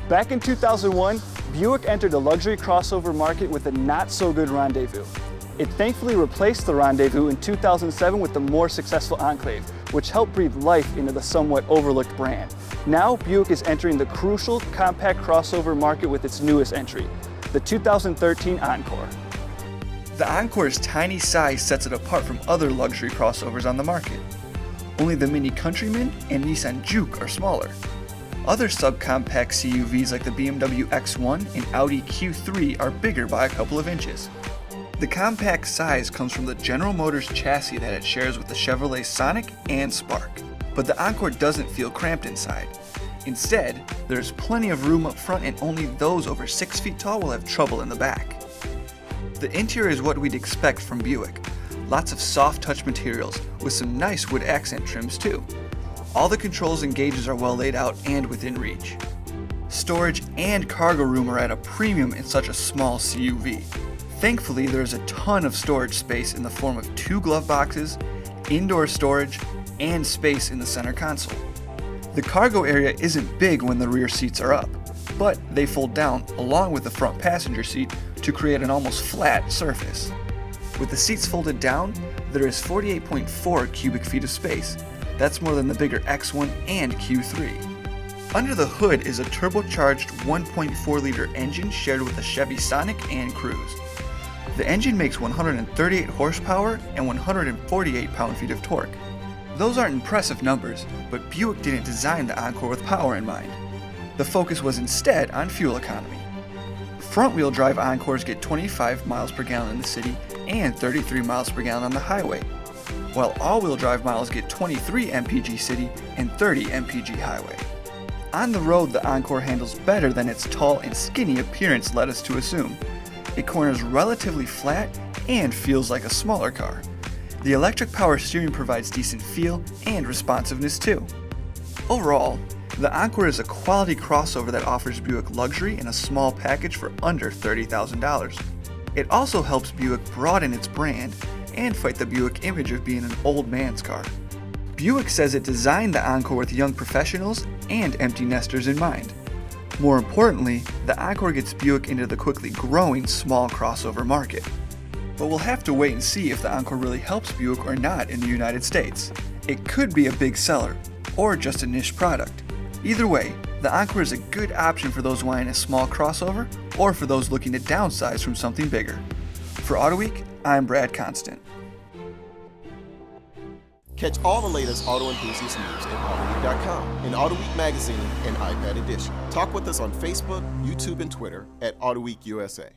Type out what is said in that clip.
Back in 2001, Buick entered the luxury crossover market with a not-so-good Rendezvous. It thankfully replaced the Rendezvous in 2007 with the more successful Enclave, which helped breathe life into the somewhat overlooked brand. Now, Buick is entering the crucial compact crossover market with its newest entry, the 2013 Encore. The Encore's tiny size sets it apart from other luxury crossovers on the market. Only the Mini Countryman and Nissan Juke are smaller. Other subcompact CUVs like the BMW X1 and Audi Q3 are bigger by a couple of inches. The compact size comes from the General Motors chassis that it shares with the Chevrolet Sonic and Spark. But the Encore doesn't feel cramped inside. Instead, there's plenty of room up front and only those over 6 feet tall will have trouble in the back. The interior is what we'd expect from Buick. Lots of soft touch materials with some nice wood accent trims too. All the controls and gauges are well laid out and within reach. Storage and cargo room are at a premium in such a small CUV. Thankfully, there is a ton of storage space in the form of 2 glove boxes, indoor storage, and space in the center console. The cargo area isn't big when the rear seats are up, but they fold down along with the front passenger seat to create an almost flat surface. With the seats folded down, there is 48.4 cubic feet of space. That's more than the bigger X1 and Q3. Under the hood is a turbocharged 1.4-liter engine shared with the Chevy Sonic and Cruze. The engine makes 138 horsepower and 148 pound-feet of torque. Those aren't impressive numbers, but Buick didn't design the Encore with power in mind. The focus was instead on fuel economy. Front-wheel drive Encores get 25 miles per gallon in the city and 33 miles per gallon on the highway, while all-wheel drive miles get 23 mpg city and 30 mpg highway. On the road, the Encore handles better than its tall and skinny appearance led us to assume. It corners relatively flat and feels like a smaller car. The electric power steering provides decent feel and responsiveness too. Overall, the Encore is a quality crossover that offers Buick luxury in a small package for under $30,000. It also helps Buick broaden its brand and fight the Buick image of being an old man's car. Buick says it designed the Encore with young professionals and empty nesters in mind. More importantly, the Encore gets Buick into the quickly growing small crossover market. But we'll have to wait and see if the Encore really helps Buick or not in the United States. It could be a big seller, or just a niche product. Either way, the Encore is a good option for those wanting a small crossover, or for those looking to downsize from something bigger. For Autoweek, I'm Brad Constant. Catch all the latest auto enthusiast news at Autoweek.com, and Autoweek Magazine and iPad Edition. Talk with us on Facebook, YouTube, and Twitter at Autoweek USA.